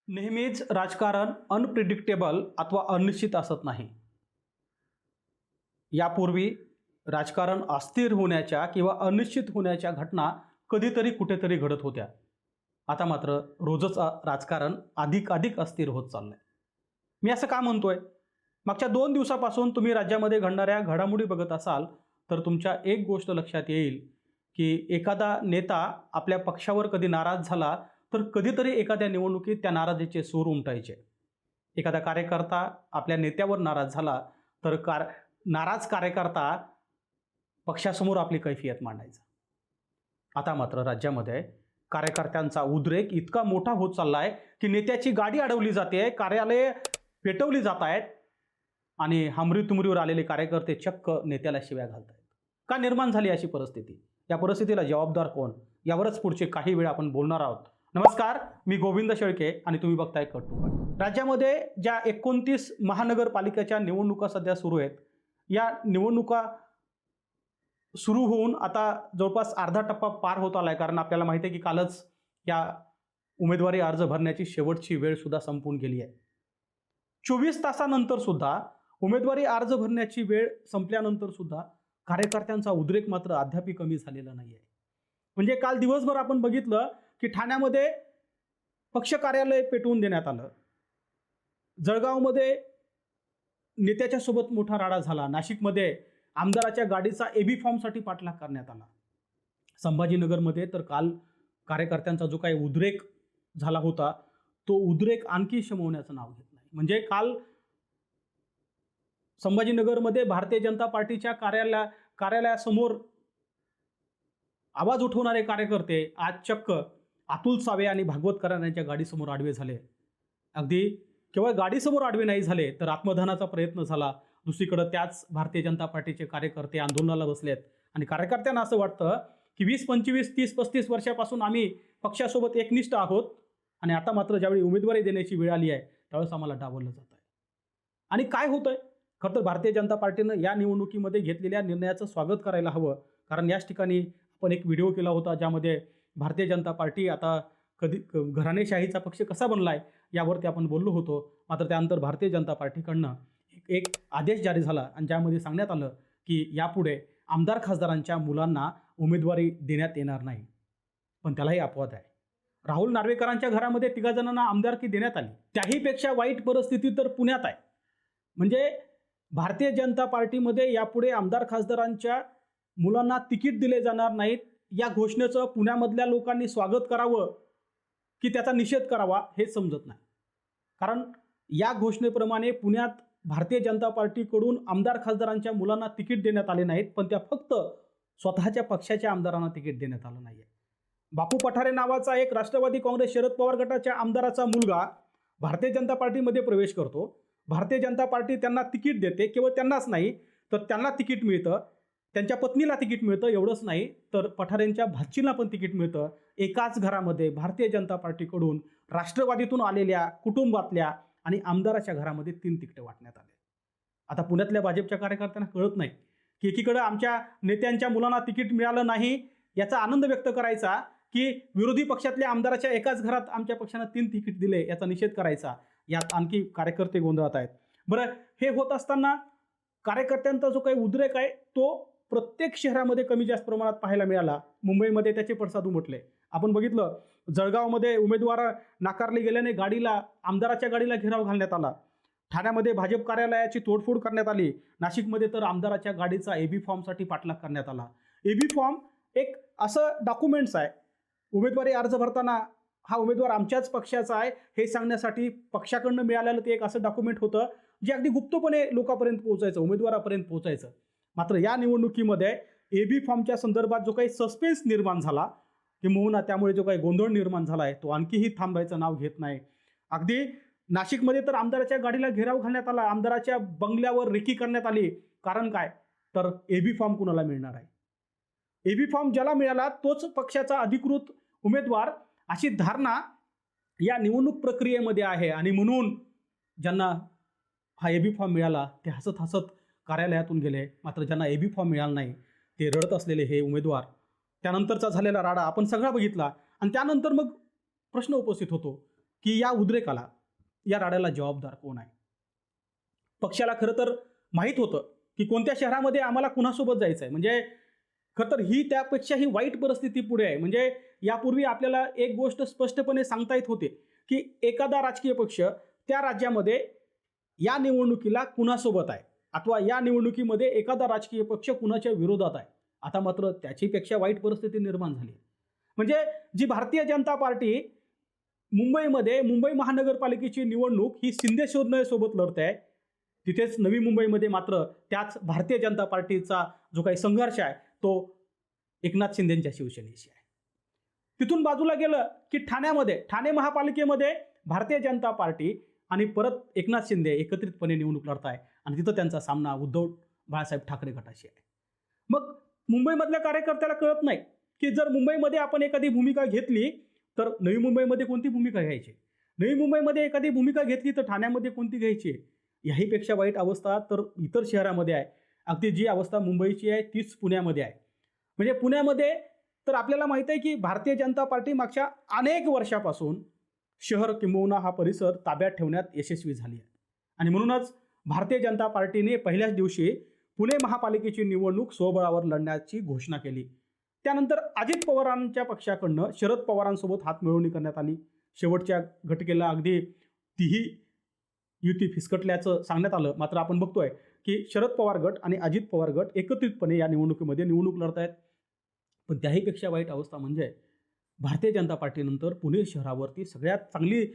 नेहमीच राजकारण अनप्रिडिक्टेबल अथवा अनिश्चित असत नाही. यापूर्वी राजकारण अस्थिर होण्याच्या किंवा अनिश्चित होण्याच्या घटना कधीतरी कुठेतरी घडत होत्या. आता मात्र रोजच राजकारण अधिक अस्थिर होत चाललंय. मी असं का म्हणतोय? मागच्या 2 दिवसापासून तुम्ही राज्यामध्ये घडणाऱ्या घडामोडी बघत असाल तर तुमच्या एक गोष्ट लक्षात येईल की एखादा नेता आपल्या पक्षावर कधी नाराज झाला तर कधीतरी एखाद्या निवडणुकीत त्या नाराजीचे सूर उमटायचे. एखादा कार्यकर्ता आपल्या नेत्यावर नाराज झाला तर नाराज कार्यकर्ता पक्षासमोर आपली कैफियत मांडायचा. आता मात्र राज्यामध्ये कार्यकर्त्यांचा उद्रेक इतका मोठा होत चाललाय की नेत्याची गाडी अडवली जाते, कार्यालये पेटवली जात आहेत आणि हमरीतुमरीवर आलेले कार्यकर्ते चक्क नेत्याला शिव्या घालत आहेत. का निर्माण झाली अशी परिस्थिती? या परिस्थितीला जबाबदार कोण? यावरच पुढचे काही वेळ आपण बोलणार आहोत. नमस्कार, मी गोविंद शेळके आणि तुम्ही बघताय कट टू कट. राज्यामध्ये ज्या 29 महानगरपालिकेच्या निवडणुका सध्या सुरू आहेत, या निवडणुका सुरू होऊन आता जवळपास अर्धा टप्पा पार होत आलाय. कारण आपल्याला माहिती आहे की कालच या उमेदवारी अर्ज भरण्याची शेवटची वेळ सुद्धा संपून गेली आहे. 24 तासानंतर सुद्धा उमेदवारी अर्ज भरण्याची वेळ संपल्यानंतर सुद्धा कार्यकर्त्यांचा उद्रेक मात्र अद्याप कमी झालेला नाही आहे. म्हणजे काल दिवसभर आपण बघितलं की ठाण्यामध्ये पक्ष कार्यालय पेटवून देण्यात आलं, जळगावमध्ये नेत्याच्या सोबत मोठा राडा झाला, नाशिकमध्ये आमदाराच्या गाडीचा एबी फॉर्मसाठी पाठलाग करण्यात आला, संभाजीनगरमध्ये तर काल कार्यकर्त्यांचा जो काही उद्रेक झाला होता तो उद्रेक आणखी शमवण्याचं नाव घेत नाही. म्हणजे काल संभाजीनगरमध्ये भारतीय जनता पार्टीच्या कार्यालयासमोर आवाज उठवणारे कार्यकर्ते आज चक्क अतुल सावे आणि भागवत कराड यांच्या गाडीसमोर आडवे झाले. अगदी केवळ गाडीसमोर आडवे नाही झाले तर आत्मदहनाचा प्रयत्न झाला. दुसरीकडे त्याच भारतीय जनता पार्टीचे कार्यकर्ते आंदोलनाला बसलेत आणि कार्यकर्त्यांना असं वाटतं की 20, 25, 30, 35 वर्षापासून आम्ही पक्षासोबत एकनिष्ठ आहोत आणि आता मात्र ज्यावेळी उमेदवारी देण्याची वेळ आली आहे त्यावेळेस आम्हाला डावललं जात आहे. आणि काय होतंय? खरं तर भारतीय जनता पार्टीनं या निवडणुकीमध्ये घेतलेल्या निर्णयाचं स्वागत करायला हवं. कारण याच ठिकाणी आपण एक व्हिडिओ केला होता ज्यामध्ये भारतीय जनता पार्टी आता कधी घराणेशाहीचा पक्ष कसा बनलाय यावरती आपण बोललो होतो. मात्र त्यानंतर भारतीय जनता पार्टीकडनं एक आदेश जारी झाला आणि ज्यामध्ये सांगण्यात आलं की यापुढे आमदार खासदारांच्या मुलांना उमेदवारी देण्यात येणार नाही. पण त्यालाही अपवाद आहे. राहुल नार्वेकरांच्या घरामध्ये 3 जणांना आमदारकी देण्यात आली. त्याहीपेक्षा वाईट परिस्थिती तर पुण्यात आहे. म्हणजे भारतीय जनता पार्टीमध्ये यापुढे आमदार खासदारांच्या मुलांना तिकीट दिले जाणार नाहीत या घोषणेचं पुण्यामधल्या लोकांनी स्वागत करावं की त्याचा निषेध करावा हे समजत नाही. कारण या घोषणेप्रमाणे पुण्यात भारतीय जनता पार्टीकडून आमदार खासदारांच्या मुलांना तिकीट देण्यात आले नाहीत, पण त्या फक्त स्वतःच्या पक्षाच्या आमदारांना तिकीट देण्यात आलं नाहीये. बापू पठारे नावाचा एक राष्ट्रवादी काँग्रेस शरद पवार गटाच्या आमदाराचा मुलगा भारतीय जनता पार्टीमध्ये प्रवेश करतो. भारतीय जनता पार्टी त्यांना तिकीट देते. केवळ त्यांनाच नाही तर त्यांना तिकीट मिळतं, त्यांच्या पत्नीला तिकीट मिळतं. एवढंच नाही तर पठारेंच्या भाचीला पण तिकीट मिळतं. एकाच घरामध्ये भारतीय जनता पार्टीकडून राष्ट्रवादीतून आलेल्या कुटुंबातल्या आणि आमदाराच्या घरामध्ये 3 तिकीटं वाटण्यात आले. आता पुण्यातल्या भाजपच्या कार्यकर्त्यांना कळत नाही की एकीकडे आमच्या नेत्यांच्या मुलांना तिकीट मिळालं नाही याचा आनंद व्यक्त करायचा की विरोधी पक्षातल्या आमदाराच्या एकाच घरात आमच्या पक्षानं 3 तिकीट दिले याचा निषेध करायचा. यात आणखी कार्यकर्ते गोंधळात आहेत. बरं, हे होत असताना कार्यकर्त्यांचा जो काही उद्रेक आहे तो प्रत्येक शहरामध्ये कमी जास्त प्रमाणात पाहायला मिळाला. मुंबईमध्ये त्याचे पडसाद उमटले. आपण बघितलं जळगावमध्ये उमेदवार नाकारले गेल्याने आमदाराच्या गाडीला घेराव घालण्यात आला. ठाण्यामध्ये भाजप कार्यालयाची तोडफोड करण्यात आली. नाशिकमध्ये तर आमदाराच्या गाडीचा एबी फॉर्मसाठी पाठलाग करण्यात आला. एबी फॉर्म एक असं डॉक्युमेंट्स आहे, उमेदवारी अर्ज भरताना हा उमेदवार आमच्याच पक्षाचा आहे हे सांगण्यासाठी पक्षाकडनं मिळालेलं ते एक असं डॉक्युमेंट होतं जे अगदी गुप्तपणे लोकांपर्यंत पोहोचायचं, उमेदवारापर्यंत पोहोचायचं. मात्र या निवडणुकीमध्ये एबी फॉर्मच्या संदर्भात जो काही सस्पेन्स निर्माण झाला किंवा त्यामुळे जो काही गोंधळ निर्माण झाला आहे तो आणखीही थांबायचं नाव घेत नाही. अगदी नाशिकमध्ये तर आमदाराच्या गाडीला घेराव घालण्यात आला, आमदाराच्या बंगल्यावर रेकी करण्यात आली. कारण काय? तर एबी फॉर्म कुणाला मिळणार आहे? एबी फॉर्म ज्याला मिळाला तोच पक्षाचा अधिकृत उमेदवार अशी धारणा या निवडणूक प्रक्रियेमध्ये आहे. आणि म्हणून ज्यांना हा एबी फॉर्म मिळाला ते हसत हसत कार्यालयातून गेले. मात्र ज्यांना एबी फॉर्म मिळाला नाही ते रडत असलेले हे उमेदवार, त्यानंतरचा झालेला राडा आपण सगळा बघितला. आणि त्यानंतर मग प्रश्न उपस्थित होतो की या उद्रेकाला, या राड्याला जबाबदार कोण आहे. पक्षाला खरं तर माहीत होतं की कोणत्या शहरामध्ये आम्हाला कुणासोबत जायचं आहे. म्हणजे खरं तर ही त्यापेक्षाही वाईट परिस्थिती पुढे आहे. म्हणजे यापूर्वी आपल्याला एक गोष्ट स्पष्टपणे सांगता येत होते की एखादा राजकीय पक्ष त्या राज्यामध्ये या निवडणुकीला कुणासोबत आहे अथवा या निवडणुकीमध्ये एखादा राजकीय पक्ष कुणाच्या विरोधात आहे. आता मात्र त्याच्यापेक्षा वाईट परिस्थिती निर्माण झाली. म्हणजे जी भारतीय जनता पार्टी मुंबईमध्ये मुंबई महानगरपालिकेची निवडणूक ही शिंदे सोबत लढत आहे, तिथेच नवी मुंबईमध्ये मात्र त्याच भारतीय जनता पार्टीचा जो काही संघर्ष आहे तो एकनाथ शिंदेंच्या शिवसेनेशी आहे. तिथून बाजूला गेलं की ठाणे महापालिकेमध्ये भारतीय जनता पार्टी आणि परत एकनाथ शिंदे एकत्रितपणे निवडणूक लढत आहे आणि तिथं त्यांचा सामना उद्धव बाळासाहेब ठाकरे गटाशी आहे. मग मुंबईमधल्या कार्यकर्त्याला कळत नाही की जर मुंबईमध्ये आपण एखादी भूमिका घेतली तर नवी मुंबईमध्ये कोणती भूमिका घ्यायची, नवी मुंबईमध्ये एखादी भूमिका घेतली तर ठाण्यामध्ये कोणती घ्यायची. याहीपेक्षा वाईट अवस्था तर इतर शहरामध्ये आहे. अगदी जी अवस्था मुंबईची आहे तीच पुण्यामध्ये आहे. म्हणजे पुण्यामध्ये तर आपल्याला माहिती आहे की भारतीय जनता पार्टी मागच्या अनेक वर्षापासून शहर किंबहुना हा परिसर ताब्यात ठेवण्यात यशस्वी झाली आहे आणि म्हणूनच भारतीय जनता पार्टीने पहिल्याच दिवशी पुणे महापालिकेची निवडणूक स्वबळावर लढण्याची घोषणा केली. त्यानंतर अजित पवारांच्या पक्षाकडनं शरद पवारांसोबत हातमिळवणी करण्यात आली. शेवटच्या घटकेला अगदी तीही युती फिसकटल्याचं सांगण्यात आलं. मात्र आपण बघतोय की शरद पवार गट आणि अजित पवार गट एकत्रितपणे या निवडणुकीमध्ये निवडणूक लढत आहेत. पण त्याहीपेक्षा वाईट अवस्था म्हणजे भारतीय जनता पार्टीनंतर पुणे शहरावरती सगळ्यात चांगली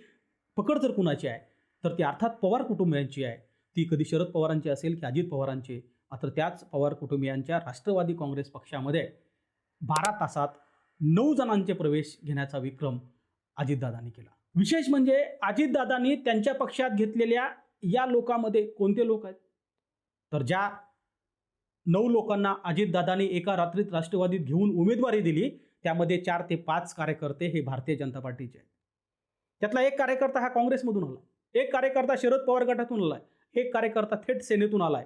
पकड जर कुणाची आहे तर ती अर्थात पवार कुटुंबियांची आहे. ती कधी शरद पवारांची असेल की अजित पवारांची. मात्र त्याच पवार कुटुंबियांच्या राष्ट्रवादी काँग्रेस पक्षामध्ये 12 तासात 9 जणांचे प्रवेश घेण्याचा विक्रम अजितदादांनी केला. विशेष म्हणजे अजितदादांनी त्यांच्या पक्षात घेतलेल्या या लोकांमध्ये कोणते लोक आहेत तर ज्या 9 लोकांना अजितदादांनी एका रात्रीत राष्ट्रवादीत घेऊन उमेदवारी दिली त्यामध्ये 4 ते 5 कार्यकर्ते हे भारतीय जनता पार्टीचे आहेत. त्यातला एक कार्यकर्ता हा काँग्रेसमधून आला, एक कार्यकर्ता शरद पवार गटातून आलाय, एक कार्यकर्ता थेट सेनेतून आलाय.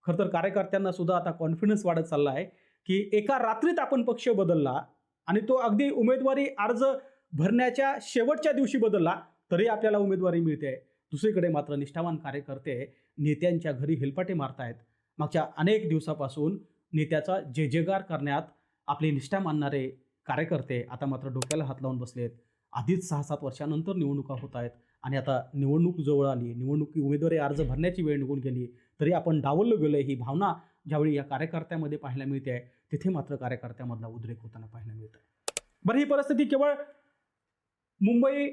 खरं तर कार्यकर्त्यांना सुद्धा आता कॉन्फिडन्स वाढत चालला आहे की एका रात्रीत आपण पक्ष बदलला आणि तो अगदी उमेदवारी अर्ज भरण्याच्या शेवटच्या दिवशी बदलला तरी आपल्याला उमेदवारी मिळते. दुसरीकडे मात्र निष्ठावान कार्यकर्ते नेत्यांच्या घरी हेलपाटे मारतायत. मागच्या अनेक दिवसापासून नेत्याचा जयजयकार करण्यात आपली निष्ठा मानणारे कार्यकर्ते आता मात्र डोक्याला हात लावून बसलेत. आधीच 6-7 वर्षानंतर निवडणुका होत आहेत आणि आता निवडणूक जवळ आली, निवडणुकी उमेदवारी अर्ज भरण्याची वेळ निघून गेली तरी आपण डावललो गेलोय ही भावना ज्यावेळी या कार्यकर्त्यामध्ये पाहायला मिळते आहे तिथे मात्र कार्यकर्त्यामधला उद्रेक होताना पाहायला मिळत आहे. बरं, ही परिस्थिती केवळ मुंबई,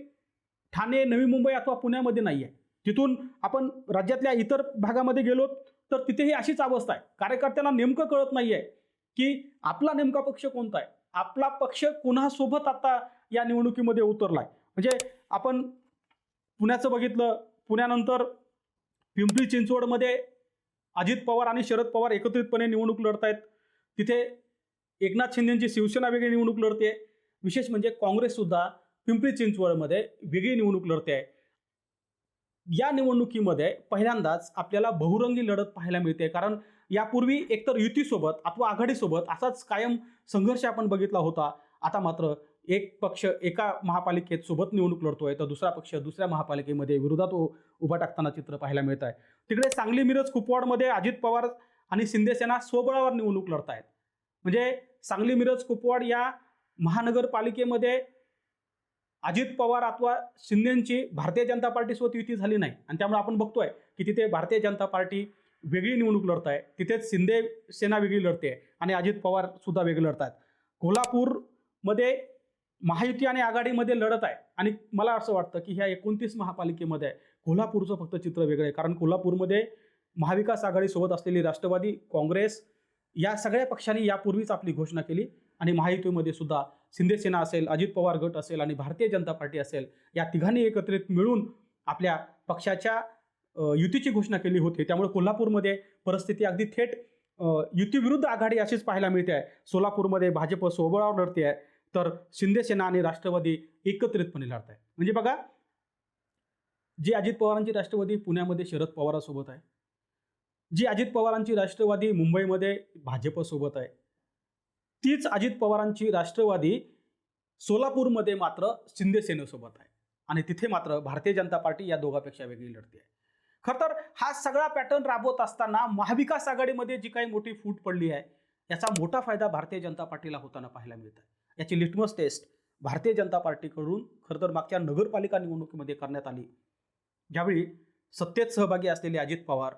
ठाणे, नवी मुंबई अथवा पुण्यामध्ये नाही आहे. तिथून आपण राज्यातल्या इतर भागामध्ये गेलो तर तिथेही अशीच अवस्था आहे. कार्यकर्त्यांना नेमकं कळत नाहीये की आपला नेमका पक्ष कोणता आहे, आपला पक्ष कुणासोबत आता या निवडणुकीमध्ये उतरलाय. म्हणजे आपण पुण्याचं बघितलं, पुण्यानंतर पिंपरी चिंचवडमध्ये अजित पवार आणि शरद पवार एकत्रितपणे निवडणूक लढत आहेत. तिथे एकनाथ शिंदेंची शिवसेना वेगळी निवडणूक लढते. विशेष म्हणजे काँग्रेस सुद्धा पिंपरी चिंचवडमध्ये वेगळी निवडणूक लढते आहे. या निवडणुकीमध्ये पहिल्यांदाच आपल्याला बहुरंगी लढत पाहायला मिळते. कारण यापूर्वी एकतर युतीसोबत अथवा आघाडीसोबत असाच कायम संघर्ष आपण बघितला होता. आता मात्र एक पक्ष एका महापालिकेत सोबत निवडणूक लढतोय तर दुसरा पक्ष दुसऱ्या महापालिकेमध्ये विरोधात उभा टाकताना चित्र पाहायला मिळत आहे. तिकडे सांगली, मिरज, कुपवाडमध्ये अजित पवार आणि शिंदे सेना स्वबळावर निवडणूक लढत आहेत. म्हणजे सांगली, मिरज, कुपवाड या महानगरपालिकेमध्ये अजित पवार अथवा शिंदेंची भारतीय जनता पार्टीसोबत युती झाली नाही आणि त्यामुळे आपण बघतोय की तिथे भारतीय जनता पार्टी वेगळी निवडणूक लढत आहे. तिथेच शिंदे सेना वेगळी लढते आणि अजित पवार सुद्धा वेगळी लढत आहेत. कोल्हापूरमध्ये महायुती आणि आघाडीमध्ये लढत आहे आणि मला असं वाटतं की ह्या 29 महापालिकेमध्ये कोल्हापूरचं फक्त चित्र वेगळं आहे. कारण कोल्हापूरमध्ये महाविकास आघाडीसोबत असलेली राष्ट्रवादी, काँग्रेस या सगळ्या पक्षांनी यापूर्वीच आपली घोषणा केली आणि महायुतीमध्ये सुद्धा शिंदेसेना असेल, अजित पवार गट असेल आणि भारतीय जनता पार्टी असेल या तिघांनी एकत्रित मिळून आपल्या पक्षाच्या युतीची घोषणा केली होती. त्यामुळे कोल्हापूरमध्ये परिस्थिती अगदी थेट युतीविरुद्ध आघाडी अशीच पाहायला मिळते आहे. सोलापूरमध्ये भाजप स्वबळावर लढते आहे तर शिंदेसेना आणि राष्ट्रवादी एकत्रितपणे लढत आहे. म्हणजे बघा, जी अजित पवारांची राष्ट्रवादी पुण्यामध्ये शरद पवारांसोबत आहे, जी अजित पवारांची राष्ट्रवादी मुंबईमध्ये भाजपसोबत आहे, तीच अजित पवारांची राष्ट्रवादी सोलापूरमध्ये मात्र शिंदे सेनेसोबत आहे. आणि तिथे मात्र भारतीय जनता पार्टी या दोघांपेक्षा वेगळी लढते आहे. खरं तर हा सगळा पॅटर्न राबवत असताना महाविकास आघाडीमध्ये जी काही मोठी फूट पडली आहे याचा मोठा फायदा भारतीय जनता पार्टीला होताना पाहायला मिळत आहे. याची लिटमस टेस्ट भारतीय जनता पार्टीकडून खरं तर मागच्या नगरपालिका निवडणुकीमध्ये करण्यात आली, ज्यावेळी सत्तेत सहभागी असलेले अजित पवार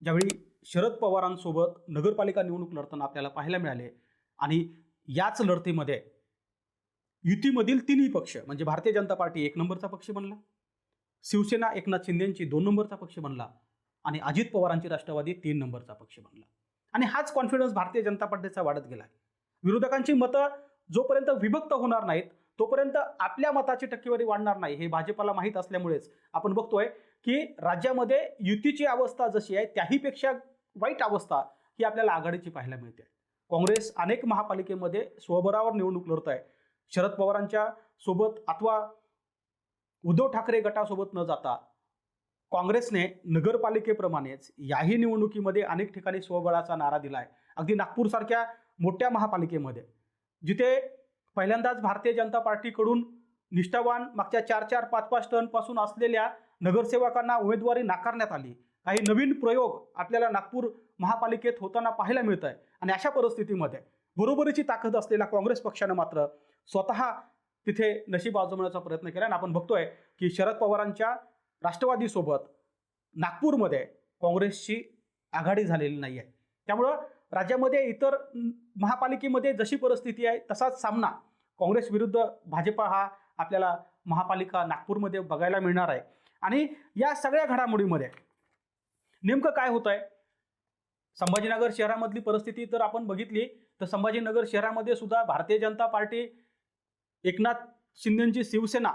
ज्यावेळी शरद पवारांसोबत नगरपालिका निवडणूक लढताना आपल्याला पाहायला मिळाले. आणि याच लढतीमध्ये युतीमधील तिन्ही पक्ष म्हणजे भारतीय जनता पार्टी 1 नंबरचा पक्ष बनला, शिवसेना एकनाथ शिंदेची 2 नंबरचा पक्ष बनला आणि अजित पवारांची राष्ट्रवादी 3 नंबरचा पक्ष बनला. आणि हाच कॉन्फिडन्स भारतीय जनता पार्टीचा वाढत गेला. विरोधकांची मतं जोपर्यंत विभक्त होणार नाहीत तोपर्यंत आपल्या मताची टक्केवारी वाढणार नाही हे भाजपला माहीत असल्यामुळेच आपण बघतोय की राज्यामध्ये युतीची अवस्था जशी आहे त्याहीपेक्षा वाईट अवस्था ही आपल्याला आघाडीची पाहायला मिळते. काँग्रेस अनेक महापालिकेमध्ये स्वबळावर निवडणूक लढत आहे. शरद पवारांच्या सोबत अथवा उद्धव ठाकरे गटासोबत न जाता काँग्रेसने नगरपालिकेप्रमाणेच याही निवडणुकीमध्ये अनेक ठिकाणी स्वबळाचा नारा दिला आहे. अगदी नागपूरसारख्या मोठ्या महापालिकेमध्ये जिथे पहिल्यांदाच भारतीय जनता पार्टीकडून निष्ठावान मागच्या 4-4, 5-5 टर्मपासून असलेल्या नगरसेवकांना उमेदवारी नाकारण्यात आली. काही नवीन प्रयोग आपल्याला नागपूर महापालिकेत होताना पाहायला मिळत आहे. आणि अशा परिस्थितीमध्ये बरोबरीची ताकद असलेल्या काँग्रेस पक्षानं मात्र स्वतः तिथे नशीब आजमावण्याचा प्रयत्न केला. आणि आपण बघतोय की शरद पवारांच्या राष्ट्रवादीसोबत नागपूरमध्ये काँग्रेसची आघाडी झालेली नाही आहे. त्यामुळं राज्यामध्ये इतर महापालिकेमध्ये जशी परिस्थिती आहे तसाच सामना काँग्रेस विरुद्ध भाजप हा आपल्याला महापालिका नागपूरमध्ये बघायला मिळणार आहे. आणि या सगळ्या घडामोडीमध्ये नेमकं काय होत आहे, संभाजीनगर शहरामधली परिस्थिती तर आपण बघितली तर संभाजीनगर शहरामध्ये सुद्धा भारतीय जनता पार्टी, एकनाथ शिंदेची शिवसेना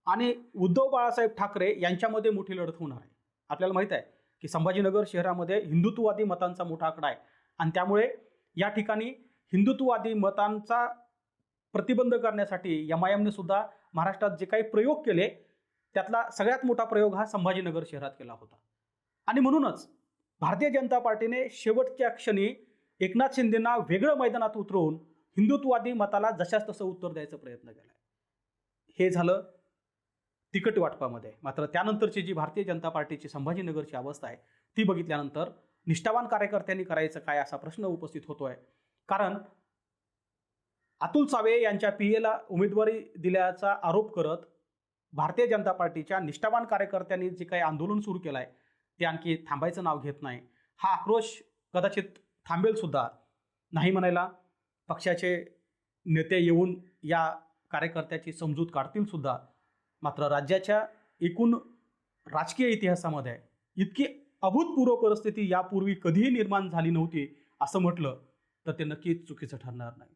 आणि उद्धव बाळासाहेब ठाकरे यांच्यामध्ये मोठी लढत होणार आहे. आपल्याला माहित आहे की संभाजीनगर शहरामध्ये हिंदुत्ववादी मतांचा मोठा आकडा आहे आणि त्यामुळे या ठिकाणी हिंदुत्ववादी मतांचा प्रतिबंध करण्यासाठी MIMने सुद्धा महाराष्ट्रात जे काही प्रयोग केले त्यातला सगळ्यात मोठा प्रयोग हा संभाजीनगर शहरात केला होता. आणि म्हणूनच भारतीय जनता पार्टीने शेवटच्या क्षणी एकनाथ शिंदेंना वेगळं मैदानात उतरवून हिंदुत्ववादी मताला जशास तसं उत्तर द्यायचा प्रयत्न केला. हे झालं तिकट वाटपामध्ये. मात्र त्यानंतरची जी भारतीय जनता पार्टीची संभाजीनगरची अवस्था आहे ती बघितल्यानंतर निष्ठावान कार्यकर्त्यांनी करायचं काय असा प्रश्न उपस्थित होतोय. कारण अतुल सावे यांच्या PAला उमेदवारी दिल्याचा आरोप करत भारतीय जनता पार्टीच्या निष्ठावान कार्यकर्त्यांनी जे काही आंदोलन सुरू केलं आहे ते आणखी थांबायचं नाव घेत नाही. हा आक्रोश कदाचित थांबेल सुद्धा नाही म्हणायला पक्षाचे नेते येऊन या कार्यकर्त्याची समजूत काढतील सुद्धा. मात्र राज्याच्या एकूण राजकीय इतिहासामध्ये इतकी अभूतपूर्व परिस्थिती यापूर्वी कधीही निर्माण झाली नव्हती असं म्हटलं तर ते नक्कीच चुकीचं ठरणार नाही.